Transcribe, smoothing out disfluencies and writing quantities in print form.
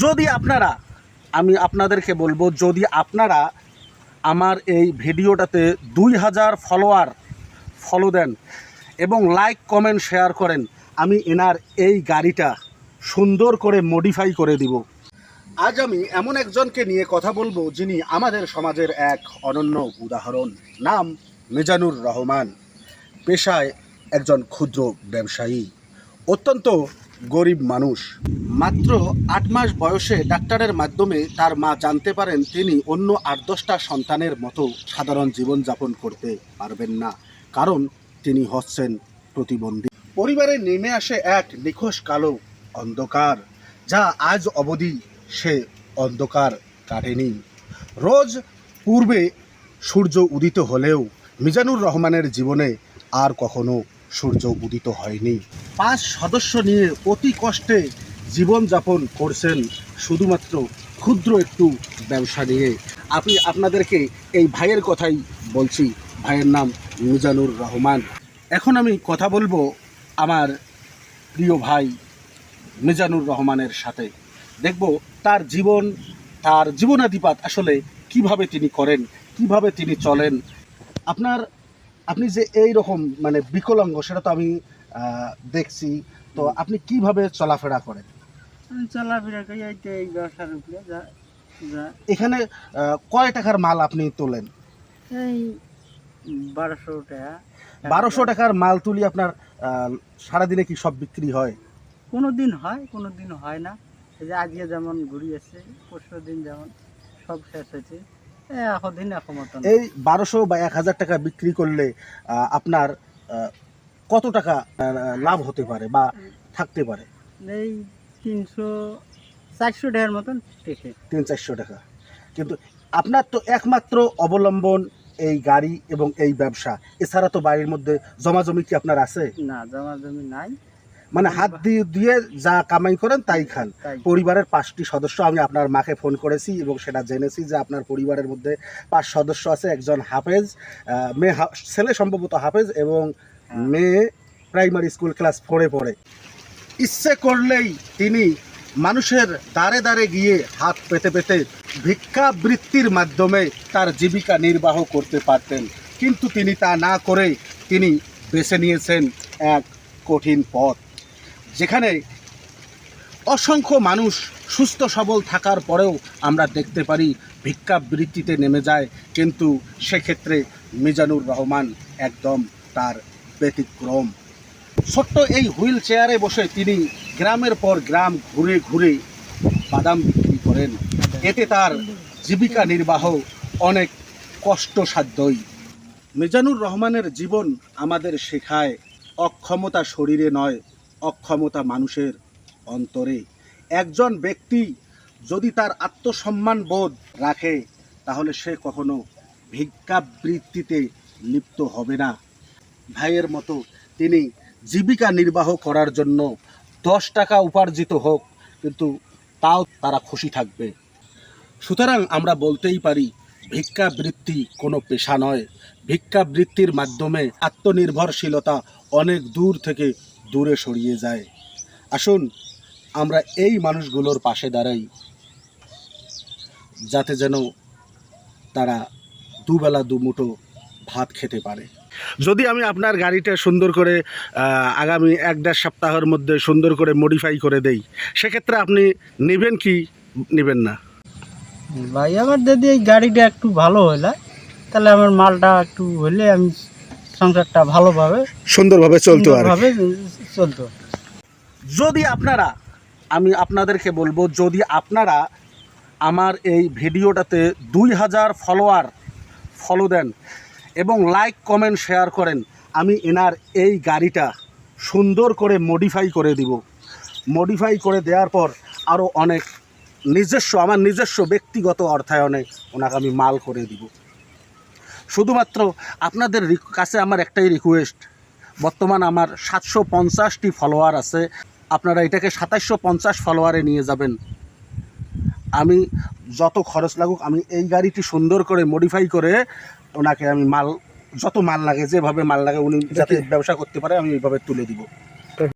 যদি আপনারা, আমি আপনাদেরকে বলবো, যদি আপনারা আমার এই ভিডিওটাতে 2000 ফলো দেন এবং লাইক কমেন্ট শেয়ার করেন, আমি এনার এই গাড়িটা সুন্দর করে মডিফাই করে দিব। আজ আমি এমন একজনকে নিয়ে কথা বলবো যিনি আমাদের সমাজের এক অনন্য উদাহরণ। নাম মিজানুর রহমান। পেশায় একজন ক্ষুদ্র ব্যবসায়ী, অত্যন্ত গরিব মানুষ। মাত্র 8 মাস বয়সে ডাক্তারের মাধ্যমে তার মা জানতে পারেন তিনি অন্য 8-10টা সন্তানের মতো সাধারণ জীবনযাপন করতে পারবেন না, কারণ তিনি হচ্ছেন প্রতিবন্ধী। পরিবারে নেমে আসে এক নিখোঁজ কালো অন্ধকার, যা আজ অবধি সে অন্ধকার কাটেনি। রোজ পূর্বে সূর্য উদিত হলেও মিজানুর রহমানের জীবনে আর কখনো সূর্য উদিত হয়নি। 5 সদস্য নিয়ে অতি কষ্টে জীবনযাপন করছেন, শুধুমাত্র ক্ষুদ্র একটু ব্যবসা নিয়ে। আমি আপনাদেরকে এই ভাইয়ের কথাই বলছি। ভাইয়ের নাম মিজানুর রহমান। এখন আমি কথা বলবো আমার প্রিয় ভাই মিজানুর রহমানের সাথে। দেখব তার জীবনাদিপাত আসলে কিভাবে তিনি করেন, কিভাবে তিনি চলেন। আপনি যে এই রকম মানে বিকলাঙ্গ, সেটা তো আমি দেখছি, তো আপনি কিভাবে চলাফেরা করেন? চলাফেরা করি এই ব্যবসার উপরে এখানে কয় টাকার মাল আপনি তোলেন? এই 1200 টাকা। 1200 টাকার মাল তুলি আপনার সারাদিনে কি সব বিক্রি হয়? কোনো দিন হয়, কোনো দিন হয় না। এই যে আজকে যেমন ঘুরিয়েছে, পরশু দিন যেমন সব শেষ হয়েছে। এখন মতন এই 1200 বা 1000 টাকা বিক্রি করলে আপনার কত টাকা লাভ হতে পারে বা থাকতে পারে? এই 300-400 টাকার মতন টেকে। 300-400 টাকা। কিন্তু আপনার তো একমাত্র অবলম্বন এই গাড়ি এবং এই ব্যবসা, এছাড়া তো বাড়ির মধ্যে জমাজমি কি আপনার আছে? না, জমি নাই। মানে হাত দিয়ে দিয়ে যা কামাই করেন তাই খান। পরিবারের 5টি সদস্য, আমি আপনার মাকে ফোন করেছি এবং সেটা জেনেছি যে আপনার পরিবারের মধ্যে 5 সদস্য আছে। একজন হাফেজ, ছেলে সম্ভবত হাফেজ এবং মেয়ে প্রাইমারি স্কুল ক্লাস 4-এ পড়ে। ইচ্ছে করলেই তিনি মানুষের দ্বারে দ্বারে গিয়ে হাত পেতে পেতে ভিক্ষাবৃত্তির মাধ্যমে তার জীবিকা নির্বাহ করতে পারতেন, কিন্তু তিনি তা না করে তিনি বেছে নিয়েছেন এক কঠিন পথ, যেখানে অসংখ্য মানুষ সুস্থ সবল থাকার পরেও আমরা দেখতে পারি ভিক্ষাবৃত্তিতে নেমে যায়, কিন্তু সেক্ষেত্রে মিজানুর রহমান একদম তার ব্যতিক্রম। ছোট্ট এই হুইল চেয়ারে বসে তিনি গ্রামের পর গ্রাম ঘুরে ঘুরে বাদাম বিক্রি করেন। এতে তার জীবিকা নির্বাহ অনেক কষ্টসাধ্যই। মিজানুর রহমানের জীবন আমাদের শেখায় অক্ষমতা শরীরে নয়, অক্ষমতা মানুষের অন্তরে। একজন ব্যক্তি যদি তার আত্মসম্মান বোধ রাখে, তাহলে সে কখনো ভিক্ষাবৃত্তিতে লিপ্ত হবে না। ভাইয়ের মতো তিনি জীবিকা নির্বাহ করার জন্য 10 টাকা উপার্জিত হোক, কিন্তু তাও তারা খুশি থাকবে। সুতরাং আমরা বলতেই পারি ভিক্ষাবৃত্তি কোনো পেশা নয়। ভিক্ষাবৃত্তির মাধ্যমে আত্মনির্ভরশীলতা অনেক দূর থেকে দূরে সরিয়ে যায়। আসুন আমরা এই মানুষগুলোর পাশে দাঁড়াই, যাতে যেন তারা দুবেলা দুমুঠো ভাত খেতে পারে। যদি আমি আপনার গাড়িটা সুন্দর করে আগামী 1-1.5 সপ্তাহের মধ্যে সুন্দর করে মডিফাই করে দেই, সেক্ষেত্রে আপনি নেবেন কি নেবেন না? ভাই, আমার যদি এই গাড়িটা একটু ভালো হলে, তাহলে আমার মালটা একটু হলে আমি সংসারটা ভালোভাবে সুন্দরভাবে চলতো। যদি আপনারা, আমি আপনাদেরকে বলবো, যদি আপনারা আমার এই ভিডিওটাতে 2000 ফলো দেন এবং লাইক কমেন্ট শেয়ার করেন, আমি এনার এই গাড়িটা সুন্দর করে মডিফাই করে দিব। মডিফাই করে দেওয়ার পর আরও অনেক আমার নিজস্ব ব্যক্তিগত অর্থায়নে ওনাকে আমি মাল করে দিব। শুধুমাত্র আপনাদের কাছে আমার একটাই রিকোয়েস্ট, বর্তমান আমার 750টি ফলোয়ার আছে, আপনারা এটাকে 2750 ফলোয়ারে নিয়ে যাবেন। আমি যত খরচ লাগুক, আমি এই গাড়িটি সুন্দর করে মডিফাই করে ওনাকে আমি যত মাল লাগে, যেভাবে মাল লাগে উনি যাতে ব্যবসা করতে পারে, আমি এইভাবে তুলে দিব।